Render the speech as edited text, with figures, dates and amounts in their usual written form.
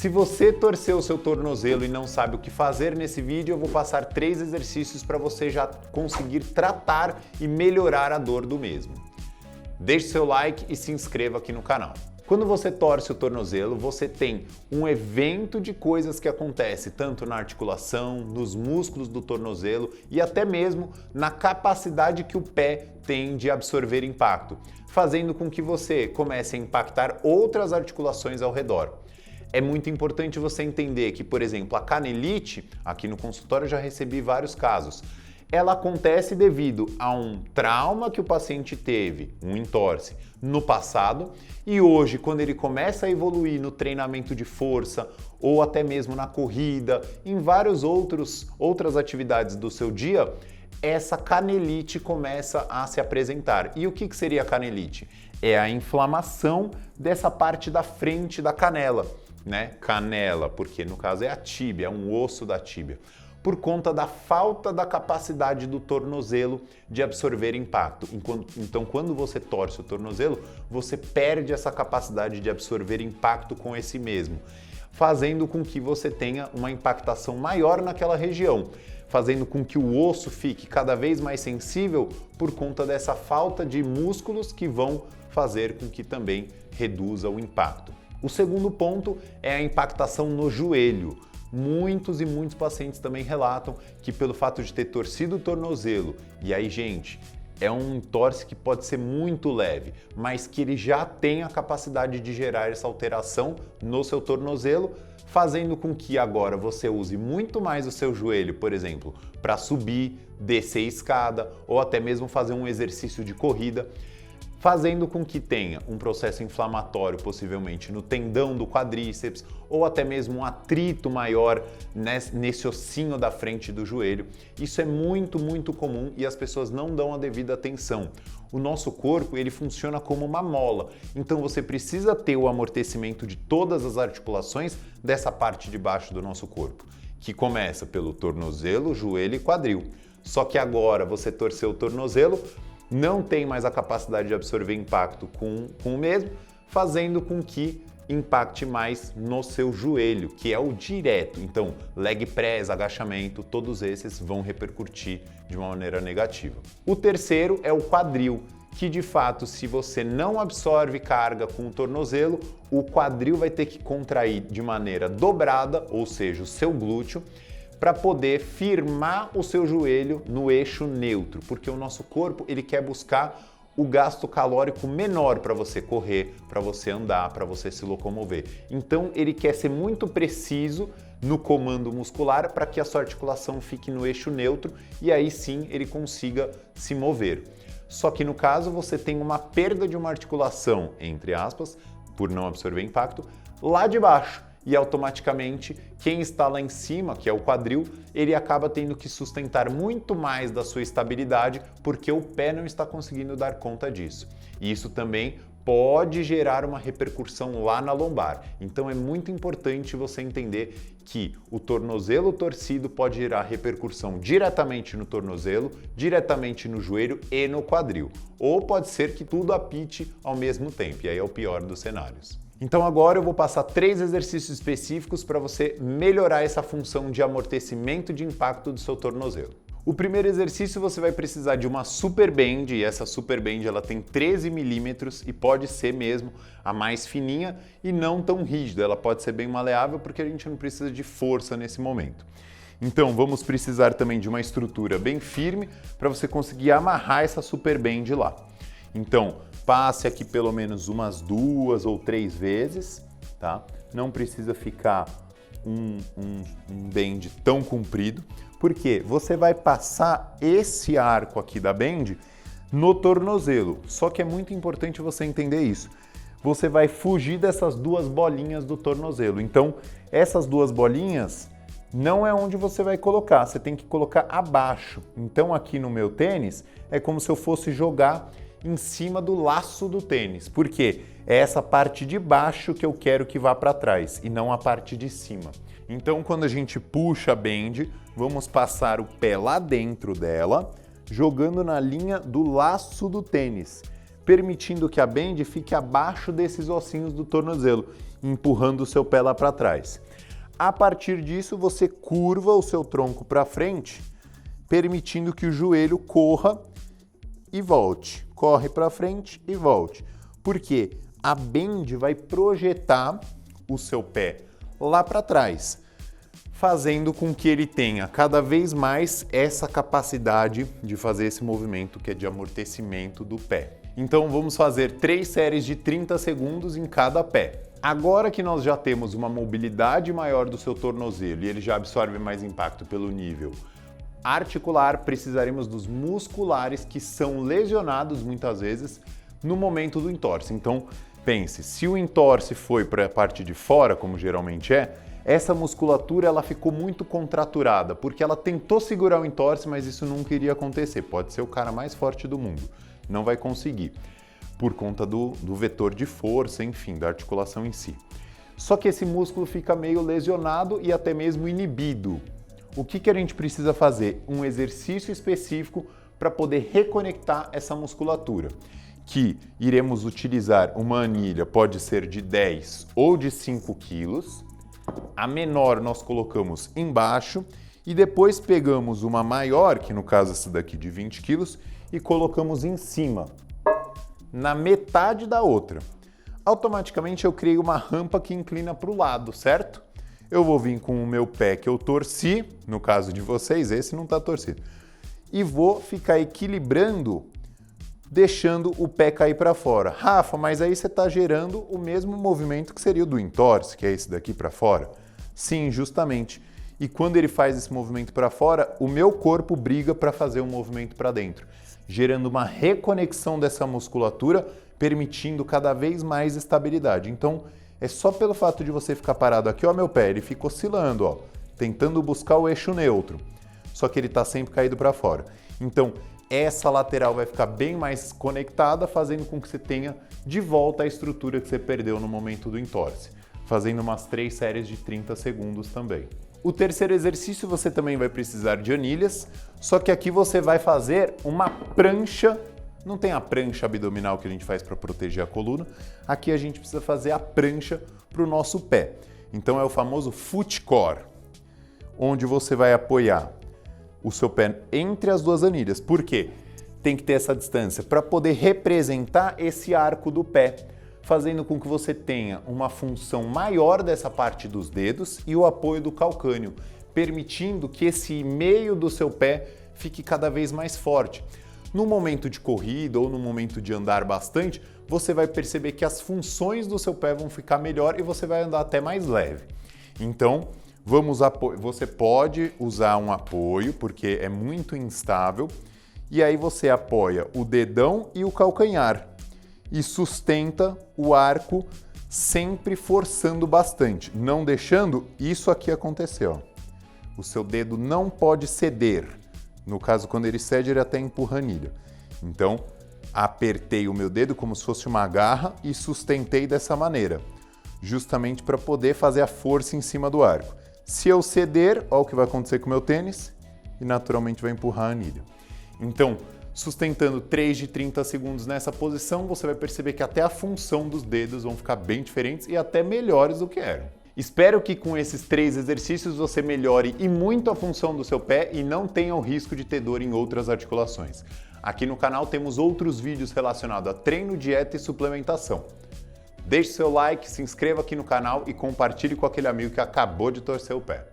Se você torceu o seu tornozelo e não sabe o que fazer, nesse vídeo eu vou passar 3 exercícios para você já conseguir tratar e melhorar a dor do mesmo. Deixe seu like e se inscreva aqui no canal. Quando você torce o tornozelo, você tem um evento de coisas que acontece tanto na articulação, nos músculos do tornozelo e até mesmo na capacidade que o pé tem de absorver impacto, fazendo com que você comece a impactar outras articulações ao redor. É muito importante você entender que, por exemplo, a canelite, aqui no consultório eu já recebi vários casos, ela acontece devido a um trauma que o paciente teve, um entorse, no passado, e hoje, quando ele começa a evoluir no treinamento de força ou até mesmo na corrida, em várias outras atividades do seu dia, essa canelite começa a se apresentar. E o que seria a canelite? É a inflamação dessa parte da frente da canela, né? Canela, porque no caso é a tíbia, é um osso da tíbia, por conta da falta da capacidade do tornozelo de absorver impacto. Então, quando você torce o tornozelo, você perde essa capacidade de absorver impacto com esse mesmo, fazendo com que você tenha uma impactação maior naquela região, fazendo com que o osso fique cada vez mais sensível por conta dessa falta de músculos que vão fazer com que também reduza o impacto. O segundo ponto é a impactação no joelho. Muitos pacientes também relatam que pelo fato de ter torcido o tornozelo, e aí, gente, é um entorse que pode ser muito leve, mas que ele já tem a capacidade de gerar essa alteração no seu tornozelo, fazendo com que agora você use muito mais o seu joelho, por exemplo, para subir, descer escada ou até mesmo fazer um exercício de corrida, fazendo com que tenha um processo inflamatório possivelmente no tendão do quadríceps ou até mesmo um atrito maior nesse ossinho da frente do joelho. Isso é muito comum e as pessoas não dão a devida atenção. O nosso corpo, ele funciona como uma mola, então você precisa ter o amortecimento de todas as articulações dessa parte de baixo do nosso corpo, que começa pelo tornozelo, joelho e quadril. Só que agora você torceu o tornozelo, não tem mais a capacidade de absorver impacto com o mesmo, fazendo com que impacte mais no seu joelho, que é o direto. Então, leg press, agachamento, todos esses vão repercutir de uma maneira negativa. O terceiro é o quadril, que de fato, se você não absorve carga com o tornozelo, o quadril vai ter que contrair de maneira dobrada, ou seja, o seu glúteo, para poder firmar o seu joelho no eixo neutro, porque o nosso corpo ele quer buscar o gasto calórico menor para você correr, para você andar, para você se locomover. Então ele quer ser muito preciso no comando muscular para que a sua articulação fique no eixo neutro e aí sim ele consiga se mover. Só que no caso você tem uma perda de uma articulação, entre aspas, por não absorver impacto, lá de baixo. E automaticamente quem está lá em cima, que é o quadril, ele acaba tendo que sustentar muito mais da sua estabilidade porque o pé não está conseguindo dar conta disso. E isso também pode gerar uma repercussão lá na lombar. Então é muito importante você entender que o tornozelo torcido pode gerar repercussão diretamente no tornozelo, diretamente no joelho e no quadril. Ou pode ser que tudo apite ao mesmo tempo, e aí é o pior dos cenários. Então agora eu vou passar 3 exercícios específicos para você melhorar essa função de amortecimento de impacto do seu tornozelo. O primeiro exercício você vai precisar de uma super band, e essa super band ela tem 13 milímetros e pode ser mesmo a mais fininha e não tão rígida, ela pode ser bem maleável porque a gente não precisa de força nesse momento. Então vamos precisar também de uma estrutura bem firme para você conseguir amarrar essa super band lá. Então, passe aqui pelo menos umas 2 ou 3 vezes, tá? Não precisa ficar um band tão comprido, porque você vai passar esse arco aqui da band no tornozelo. Só que é muito importante você entender isso. Você vai fugir dessas 2 bolinhas do tornozelo. Então, essas 2 bolinhas não é onde você vai colocar, você tem que colocar abaixo. Então, aqui no meu tênis, é como se eu fosse jogar em cima do laço do tênis, porque é essa parte de baixo que eu quero que vá para trás e não a parte de cima. Então, quando a gente puxa a band, vamos passar o pé lá dentro dela, jogando na linha do laço do tênis, permitindo que a band fique abaixo desses ossinhos do tornozelo, empurrando o seu pé lá para trás. A partir disso, você curva o seu tronco para frente, permitindo que o joelho corra e volte. Corre para frente e volte. Por quê? A band vai projetar o seu pé lá para trás, fazendo com que ele tenha cada vez mais essa capacidade de fazer esse movimento que é de amortecimento do pé. Então vamos fazer 3 séries de 30 segundos em cada pé. Agora que nós já temos uma mobilidade maior do seu tornozelo e ele já absorve mais impacto pelo nível articular, precisaremos dos musculares que são lesionados muitas vezes no momento do entorse. Então pense, se o entorse foi para a parte de fora, como geralmente é, essa musculatura ela ficou muito contraturada, porque ela tentou segurar o entorse, mas isso nunca iria acontecer. Pode ser o cara mais forte do mundo, não vai conseguir, por conta do vetor de força, enfim, da articulação em si. Só que esse músculo fica meio lesionado e até mesmo inibido. O que a gente precisa fazer? Um exercício específico para poder reconectar essa musculatura, que iremos utilizar uma anilha, pode ser de 10 ou de 5 quilos. A menor nós colocamos embaixo e depois pegamos uma maior, que no caso essa daqui de 20 quilos, e colocamos em cima, na metade da outra. Automaticamente eu criei uma rampa que inclina para o lado, certo? Eu vou vir com o meu pé que eu torci, no caso de vocês, esse não está torcido, e vou ficar equilibrando, deixando o pé cair para fora. Rafa, mas aí você está gerando o mesmo movimento que seria o do entorse, que é esse daqui para fora? Sim, justamente. E quando ele faz esse movimento para fora, o meu corpo briga para fazer um movimento para dentro, gerando uma reconexão dessa musculatura, permitindo cada vez mais estabilidade. Então, é só pelo fato de você ficar parado aqui, ó, meu pé, ele fica oscilando, ó, tentando buscar o eixo neutro, só que ele está sempre caído para fora. Então, essa lateral vai ficar bem mais conectada, fazendo com que você tenha de volta a estrutura que você perdeu no momento do entorse, fazendo umas 3 séries de 30 segundos também. O terceiro exercício você também vai precisar de anilhas, só que aqui você vai fazer uma prancha. Não tem a prancha abdominal que a gente faz para proteger a coluna, aqui a gente precisa fazer a prancha para o nosso pé. Então é o famoso foot core, onde você vai apoiar o seu pé entre as duas anilhas. Por quê? Tem que ter essa distância para poder representar esse arco do pé, fazendo com que você tenha uma função maior dessa parte dos dedos e o apoio do calcâneo, permitindo que esse meio do seu pé fique cada vez mais forte. No momento de corrida ou no momento de andar bastante, você vai perceber que as funções do seu pé vão ficar melhor e você vai andar até mais leve. Então, você pode usar um apoio, porque é muito instável, e aí você apoia o dedão e o calcanhar e sustenta o arco sempre forçando bastante, não deixando isso aqui acontecer. Ó. O seu dedo não pode ceder. No caso, quando ele cede, ele até empurra a anilha. Então, apertei o meu dedo como se fosse uma garra e sustentei dessa maneira, justamente para poder fazer a força em cima do arco. Se eu ceder, olha o que vai acontecer com o meu tênis e naturalmente vai empurrar a anilha. Então, sustentando 3 de 30 segundos nessa posição, você vai perceber que até a função dos dedos vão ficar bem diferentes e até melhores do que eram. Espero que com esses 3 exercícios você melhore e muito a função do seu pé e não tenha o risco de ter dor em outras articulações. Aqui no canal temos outros vídeos relacionados a treino, dieta e suplementação. Deixe seu like, se inscreva aqui no canal e compartilhe com aquele amigo que acabou de torcer o pé.